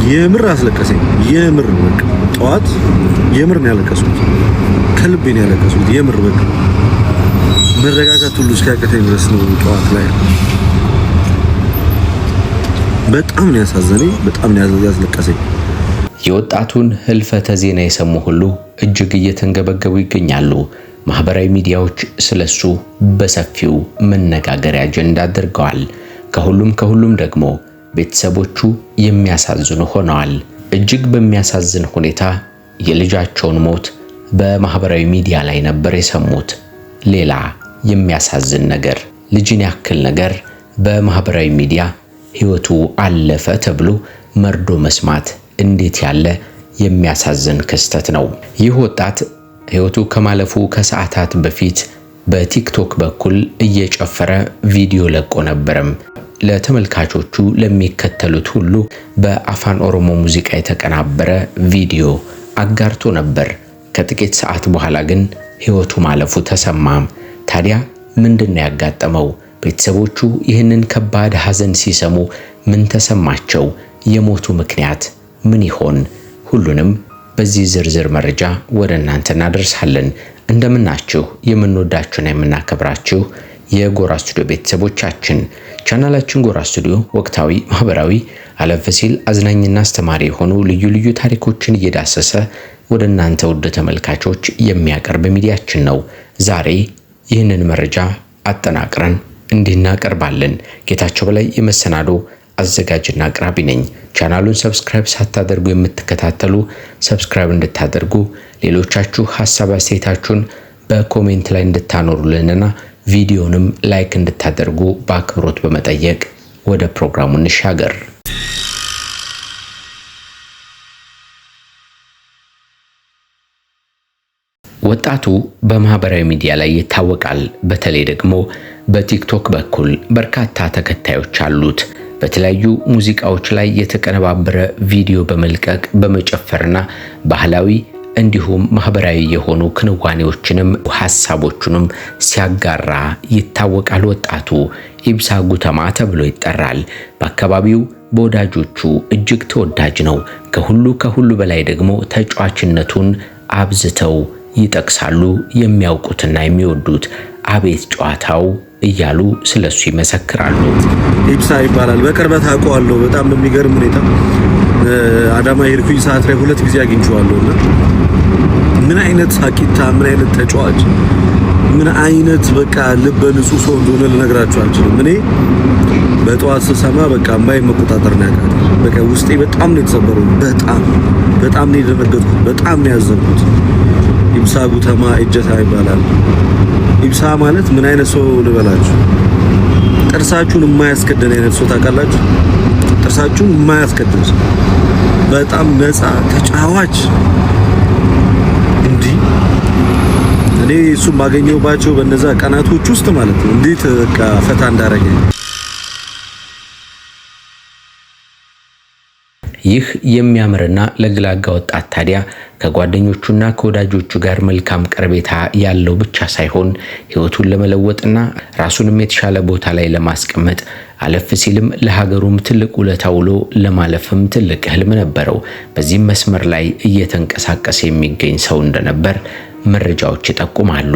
የምር አስለቀሰኝ። የምር በቃ ጠዋት የምር ነው ያለቀስኩት፣ ከልቤ ነው ያለቀስኩት። የምር በቃ መረጋጋት ሁሉ እስኪያቅተኝ ድረስ ነው ጠዋት ላይ። በጣም ነው ያሳዘነኝ፣ በጣም ነው ያስለቀሰኝ። የወጣቱን ህልፈተ ዜና የሰሙ ሁሉ እጅግ እየተንገበገቡ ይገኛሉ። ማህበራዊ ሚዲያዎች ስለሱ በሰፊው መነጋገሪያ አጀንዳ አድርገዋል። ከሁሉም ደግሞ ቤተሰቦቹ የሚያሳዝኑ ሆነዋል። እጅግ በሚያሳዝን ሁኔታ የልጃቸውን ሞት በማህበራዊ ሚዲያ ላይ ነበር የሰሙት። ሌላ የሚያሳዝን ነገር፣ ልጅን ያክል ነገር በማህበራዊ ሚዲያ ህይወቱ አለፈ ተብሎ መርዶ መስማት እንዴት ያለ የሚያሳዝን ክስተት ነው። ይህ ወጣት ህይወቱ ከማለፉ ከሰዓታት በፊት በቲክቶክ በኩል እየጨፈረ ቪዲዮ ለቆ ነበርም። ለተመልካቾቹ ለሚከተሉት ሁሉ በአፋን ኦሮሞ ሙዚቃ የተቀናበረ ቪዲዮ አጋርቶ ነበር። ከጥቂት ሰዓት በኋላ ግን ህይወቱ ማለፉ ተሰማም። ታዲያ ምንድነው ያጋጠመው? ቤተሰቦቹ ይህንን ከባድ ሐዘን ሲሰሙ ምን ተሰማቸው? የሞቱ ምክንያት ምን ይሆን? ሁሉንም በዚህ ዝርዝር መረጃ ወደ እናንተ እናደርሳለን። እንደምናችሁ የምንወዳችሁና የምናከብራችሁ የጎራ ስቱዲዮ ቤተሰቦቻችን፣ ቻናላችን ጎራ ስቱዲዮ ወቅታዊ፣ ማህበራዊ፣ አለፍ ሲል አዝናኝና አስተማሪ የሆኑ ልዩ ልዩ ታሪኮችን እየዳሰሰ ወደ እናንተ ውድ ተመልካቾች የሚያቀርብ ሚዲያችን ነው። ዛሬ ይህንን መረጃ አጠናቅረን እንዲናቀርባለን። ጌታቸው በላይ የመሰናዶ አዘጋጅና አቅራቢ ነኝ። ቻናሉን ሰብስክራይብ ሳታደርጉ የምትከታተሉ ሰብስክራይብ እንድታደርጉ፣ ሌሎቻችሁ ሐሳብ አስተያየታችሁን በኮሜንት ላይ እንድታኖሩልንና ቪዲዮንም ላይክ እንድታደርጉ በአክብሮት በመጠየቅ ወደ ፕሮግራሙ እንሻገር። ወጣቱ በማህበራዊ ሚዲያ ላይ ይታወቃል። በተለይ ደግሞ በቲክቶክ በኩል በርካታ ተከታዮች አሉት። በተለያዩ ሙዚቃዎች ላይ የተቀነባበረ ቪዲዮ በመልቀቅ በመጨፈርና ባህላዊ እንዲሁም ማህበራዊ የሆኑ ክንዋኔዎችንም ሐሳቦቹንም ሲያጋራ ይታወቃል። ወጣቱ ኢብሳ ጉተማ ተብሎ ይጠራል። በአካባቢው በወዳጆቹ እጅግ ተወዳጅ ነው። ከሁሉ በላይ ደግሞ ተጫዋችነቱን አብዝተው ይጠቅሳሉ። የሚያውቁትና የሚወዱት አቤት ጨዋታው እያሉ ስለሱ ይመሰክራሉ። ኢብሳ ይባላል። በቅርበት አውቀዋለሁ። በጣም በሚገርም ሁኔታ አዳማ የሄድኩኝ ሰዓት ላይ 2 ጊዜ አግኝቼዋለሁና ምን አይነት ሳቂታ፣ ምን አይነት ተጫዋች፣ ምን አይነት በቃ ልበ ንጹህ ሰው እንደሆነ ልነግራችሁ አልችልም። እኔ በጠዋት ስሰማ በቃ ማይ መቆጣጠር ነው ያቃተኝ። በቃ ውስጤ በጣም ነው የተሰበረው። በጣም ነው የደነገጥኩት። በጣም ነው ያዘንኩት። ኢብሳ ጉተማ እጀታ ይባላል። ኢብሳ ማለት ምን አይነት ሰው ልበላችሁ? ጥርሳችሁን የማያስከደን አይነት ሰው ታውቃላችሁ? ጥርሳችሁን የማያስከደን ሰው፣ በጣም ነፃ ተጫዋች። እንዲህ እኔ እሱን ባገኘሁባቸው በእነዛ ቀናቶች ውስጥ ማለት ነው እንዴት በቃ ፈታ እንዳረገኝ። ይህ የሚያምርና ለግላጋ ወጣት ታዲያ ከጓደኞቹና ከወዳጆቹ ጋር መልካም ቀረቤታ ያለው ብቻ ሳይሆን ህይወቱን ለመለወጥና ራሱንም የተሻለ ቦታ ላይ ለማስቀመጥ አለፍ ሲልም ለሀገሩም ትልቅ ውለታ ውሎ ለማለፍም ትልቅ ህልም ነበረው። በዚህም መስመር ላይ እየተንቀሳቀሰ የሚገኝ ሰው እንደነበር መረጃዎች ይጠቁማሉ።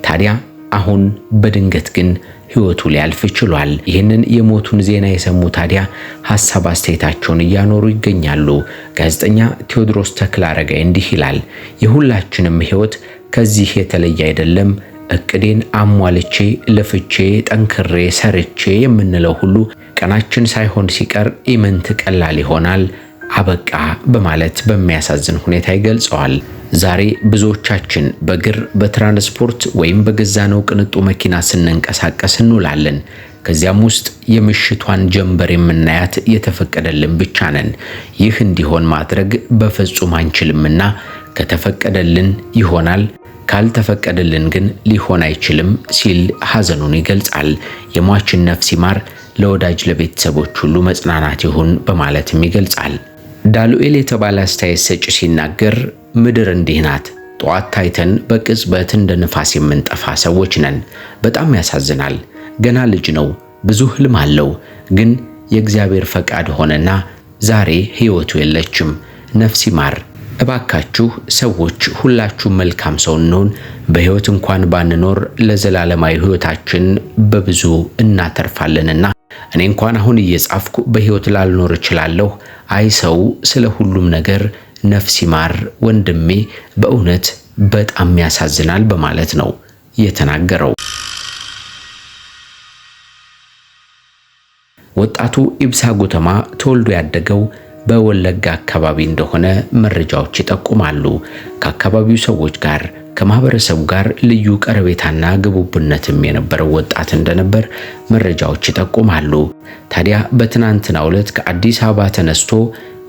ታዲያ አሁን በድንገት ግን ህይወቱ ሊያልፍ ችሏል። ይህንን የሞቱን ዜና የሰሙ ታዲያ ሐሳብ አስተያየታቸውን እያኖሩ ይገኛሉ። ጋዜጠኛ ቴዎድሮስ ተክለአረጋይ እንዲህ ይላል። የሁላችንም ህይወት ከዚህ የተለየ አይደለም። እቅዴን አሟልቼ ለፍቼ ጠንክሬ ሰርቼ የምንለው ሁሉ ቀናችን ሳይሆን ሲቀር ኢምንት ቀላል ይሆናል። አበቃ በማለት በሚያሳዝን ሁኔታ ይገልጸዋል። ዛሬ ብዙዎቻችን በእግር በትራንስፖርት ወይም በገዛነው ቅንጡ መኪና ስንንቀሳቀስ እንውላለን። ከዚያም ውስጥ የምሽቷን ጀንበር የምናያት የተፈቀደልን ብቻ ነን። ይህ እንዲሆን ማድረግ በፍጹም አንችልምና ከተፈቀደልን ይሆናል፣ ካልተፈቀደልን ግን ሊሆን አይችልም ሲል ሐዘኑን ይገልጻል። የሟችን ነፍስ ይማር፣ ለወዳጅ ለቤተሰቦች ሁሉ መጽናናት ይሁን በማለትም ይገልጻል። ዳሉኤል የተባለ አስተያየት ሰጪ ሲናገር ምድር እንዲህ ናት። ጠዋት ታይተን በቅጽበት እንደ ንፋስ የምንጠፋ ሰዎች ነን። በጣም ያሳዝናል። ገና ልጅ ነው፣ ብዙ ህልም አለው። ግን የእግዚአብሔር ፈቃድ ሆነና ዛሬ ሕይወቱ የለችም። ነፍስ ይማር። እባካችሁ ሰዎች ሁላችሁም መልካም ሰው እንሆን። በሕይወት እንኳን ባንኖር ለዘላለማዊ ሕይወታችን በብዙ እናተርፋለንና እኔ እንኳን አሁን እየጻፍኩ በሕይወት ላልኖር እችላለሁ። አይ ሰው ስለ ሁሉም ነገር ነፍስ ይማር ወንድሜ፣ በእውነት በጣም ያሳዝናል በማለት ነው የተናገረው። ወጣቱ ኢብሳ ጉተማ ተወልዶ ያደገው በወለጋ አካባቢ እንደሆነ መረጃዎች ይጠቁማሉ። ከአካባቢው ሰዎች ጋር ከማህበረሰቡ ጋር ልዩ ቀረቤታና ግቡብነትም የነበረው ወጣት እንደነበር መረጃዎች ይጠቁማሉ። ታዲያ በትናንትናው ዕለት ከአዲስ አበባ ተነስቶ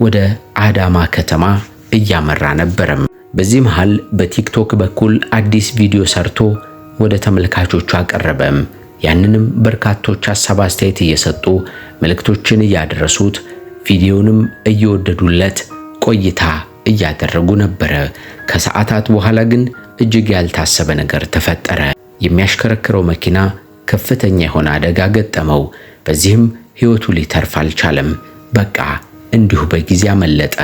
ወደ አዳማ ከተማ እያመራ ነበርም። በዚህ መሃል በቲክቶክ በኩል አዲስ ቪዲዮ ሰርቶ ወደ ተመልካቾቹ አቀረበም። ያንንም በርካቶች ሐሳብ አስተያየት እየሰጡ መልእክቶችን እያደረሱት ቪዲዮንም እየወደዱለት ቆይታ እያደረጉ ነበረ። ከሰዓታት በኋላ ግን እጅግ ያልታሰበ ነገር ተፈጠረ። የሚያሽከረክረው መኪና ከፍተኛ የሆነ አደጋ ገጠመው። በዚህም ሕይወቱ ሊተርፍ አልቻለም። በቃ እንዲሁ በጊዜ አመለጠ።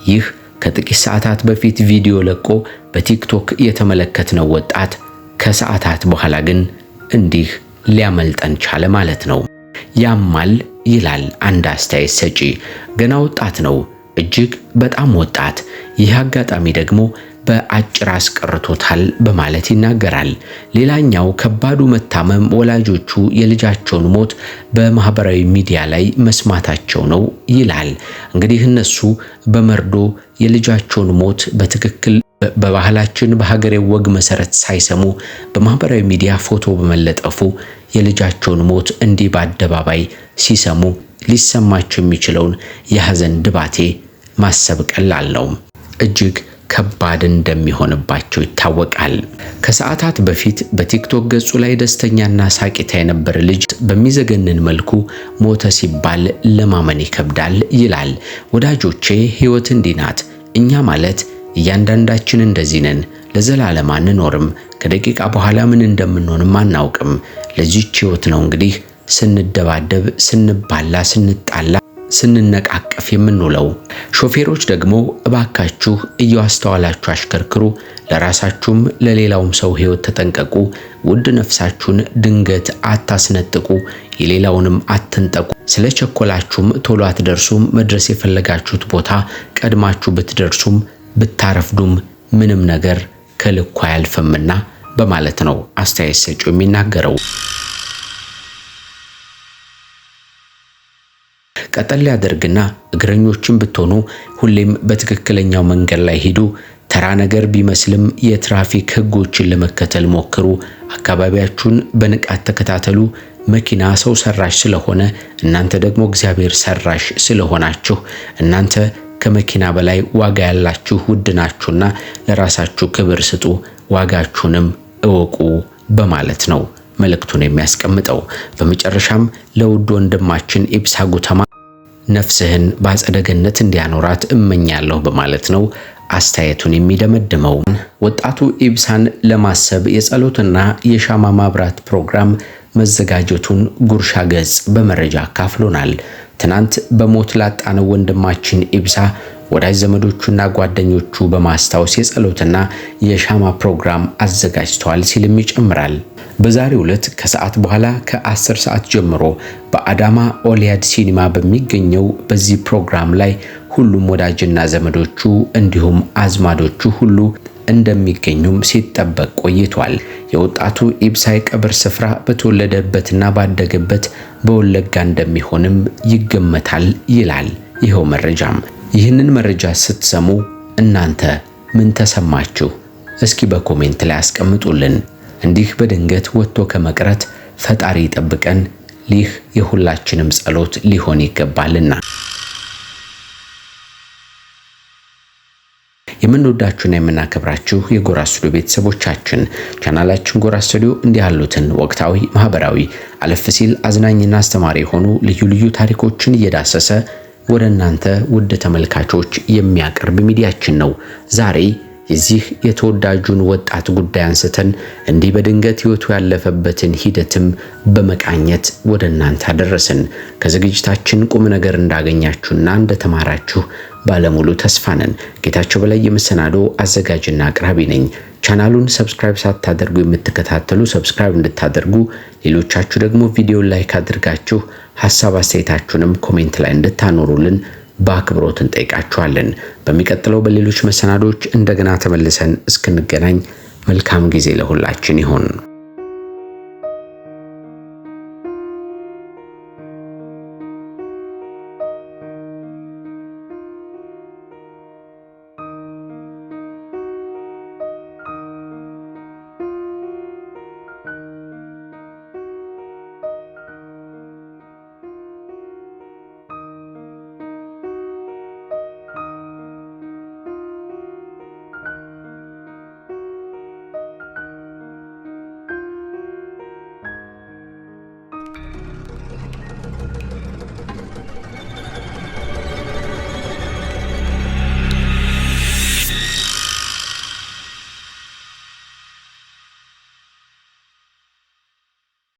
ይህ ከጥቂት ሰዓታት በፊት ቪዲዮ ለቆ በቲክቶክ የተመለከትነው ወጣት ከሰዓታት በኋላ ግን እንዲህ ሊያመልጠን ቻለ ማለት ነው። ያማል ይላል አንድ አስተያየት ሰጪ። ገና ወጣት ነው፣ እጅግ በጣም ወጣት። ይህ አጋጣሚ ደግሞ በአጭር አስቀርቶታል በማለት ይናገራል። ሌላኛው ከባዱ መታመም ወላጆቹ የልጃቸውን ሞት በማህበራዊ ሚዲያ ላይ መስማታቸው ነው ይላል። እንግዲህ እነሱ በመርዶ የልጃቸውን ሞት በትክክል በባህላችን በሀገሬው ወግ መሰረት ሳይሰሙ በማህበራዊ ሚዲያ ፎቶ በመለጠፉ የልጃቸውን ሞት እንዲህ በአደባባይ ሲሰሙ ሊሰማቸው የሚችለውን የሐዘን ድባቴ ማሰብ ቀላል ነው። እጅግ ከባድ እንደሚሆንባቸው ይታወቃል። ከሰዓታት በፊት በቲክቶክ ገጹ ላይ ደስተኛና ሳቂታ የነበረ ልጅ በሚዘገንን መልኩ ሞተ ሲባል ለማመን ይከብዳል ይላል። ወዳጆቼ ሕይወት እንዲህ ናት። እኛ ማለት እያንዳንዳችን እንደዚህ ነን። ለዘላለም አንኖርም። ከደቂቃ በኋላ ምን እንደምንሆንም አናውቅም። ለዚህች ሕይወት ነው እንግዲህ ስንደባደብ፣ ስንባላ፣ ስንጣላ፣ ስንነቃቀፍ የምንውለው። ሾፌሮች ደግሞ እባካችሁ እያስተዋላችሁ አሽከርክሩ፣ ለራሳችሁም ለሌላውም ሰው ሕይወት ተጠንቀቁ፣ ውድ ነፍሳችሁን ድንገት አታስነጥቁ፣ የሌላውንም አትንጠቁ። ስለ ቸኮላችሁም ቶሎ አትደርሱም። መድረስ የፈለጋችሁት ቦታ ቀድማችሁ ብትደርሱም ብታረፍዱም ምንም ነገር ከልኩ አያልፍምና በማለት ነው አስተያየት ሰጪው የሚናገረው። ቀጠል ያደርግና እግረኞችን ብትሆኑ ሁሌም በትክክለኛው መንገድ ላይ ሂዱ። ተራ ነገር ቢመስልም የትራፊክ ሕጎችን ለመከተል ሞክሩ። አካባቢያችሁን በንቃት ተከታተሉ። መኪና ሰው ሰራሽ ስለሆነ እናንተ ደግሞ እግዚአብሔር ሰራሽ ስለሆናችሁ እናንተ ከመኪና በላይ ዋጋ ያላችሁ ውድ ናችሁና ለራሳችሁ ክብር ስጡ፣ ዋጋችሁንም እወቁ በማለት ነው መልእክቱን የሚያስቀምጠው። በመጨረሻም ለውድ ወንድማችን ኢብሳ ጉተማ ነፍስህን በአጸደ ገነት እንዲያኖራት እመኛለሁ በማለት ነው አስተያየቱን የሚደመድመው። ወጣቱ ኢብሳን ለማሰብ የጸሎትና የሻማ ማብራት ፕሮግራም መዘጋጀቱን ጉርሻ ገጽ በመረጃ አካፍሎናል። ትናንት በሞት ላጣነው ወንድማችን ኢብሳ ወዳጅ ዘመዶቹና ጓደኞቹ በማስታወስ የጸሎትና የሻማ ፕሮግራም አዘጋጅተዋል ሲልም ይጨምራል። በዛሬው ዕለት ከሰዓት በኋላ ከ10 ሰዓት ጀምሮ በአዳማ ኦሊያድ ሲኒማ በሚገኘው በዚህ ፕሮግራም ላይ ሁሉም ወዳጅና ዘመዶቹ እንዲሁም አዝማዶቹ ሁሉ እንደሚገኙም ሲጠበቅ ቆይቷል። የወጣቱ ኢብሳ የቀብር ስፍራ በተወለደበትና ባደገበት በወለጋ እንደሚሆንም ይገመታል ይላል ይኸው መረጃም። ይህንን መረጃ ስትሰሙ እናንተ ምን ተሰማችሁ? እስኪ በኮሜንት ላይ አስቀምጡልን። እንዲህ በድንገት ወጥቶ ከመቅረት ፈጣሪ ይጠብቀን። ይህ የሁላችንም ጸሎት ሊሆን ይገባልና። የምንወዳችሁና የምናከብራችሁ የጎራ ስቱዲዮ ቤተሰቦቻችን ቻናላችን ጎራ ስቱዲዮ እንዲህ ያሉትን ወቅታዊ፣ ማህበራዊ፣ አለፍ ሲል አዝናኝና አስተማሪ የሆኑ ልዩ ልዩ ታሪኮችን እየዳሰሰ ወደ እናንተ ውድ ተመልካቾች የሚያቀርብ ሚዲያችን ነው። ዛሬ የዚህ የተወዳጁን ወጣት ጉዳይ አንስተን እንዲህ በድንገት ህይወቱ ያለፈበትን ሂደትም በመቃኘት ወደ እናንተ አደረስን። ከዝግጅታችን ቁም ነገር እንዳገኛችሁና እንደተማራችሁ ባለሙሉ ተስፋ ነን። ጌታቸው በላይ የመሰናዶ አዘጋጅና አቅራቢ ነኝ። ቻናሉን ሰብስክራይብ ሳታደርጉ የምትከታተሉ ሰብስክራይብ እንድታደርጉ፣ ሌሎቻችሁ ደግሞ ቪዲዮ ላይክ አድርጋችሁ ሐሳብ አስተያየታችሁንም ኮሜንት ላይ እንድታኖሩልን በአክብሮት እንጠይቃችኋለን። በሚቀጥለው በሌሎች መሰናዶች እንደገና ተመልሰን እስክንገናኝ መልካም ጊዜ ለሁላችን ይሁን።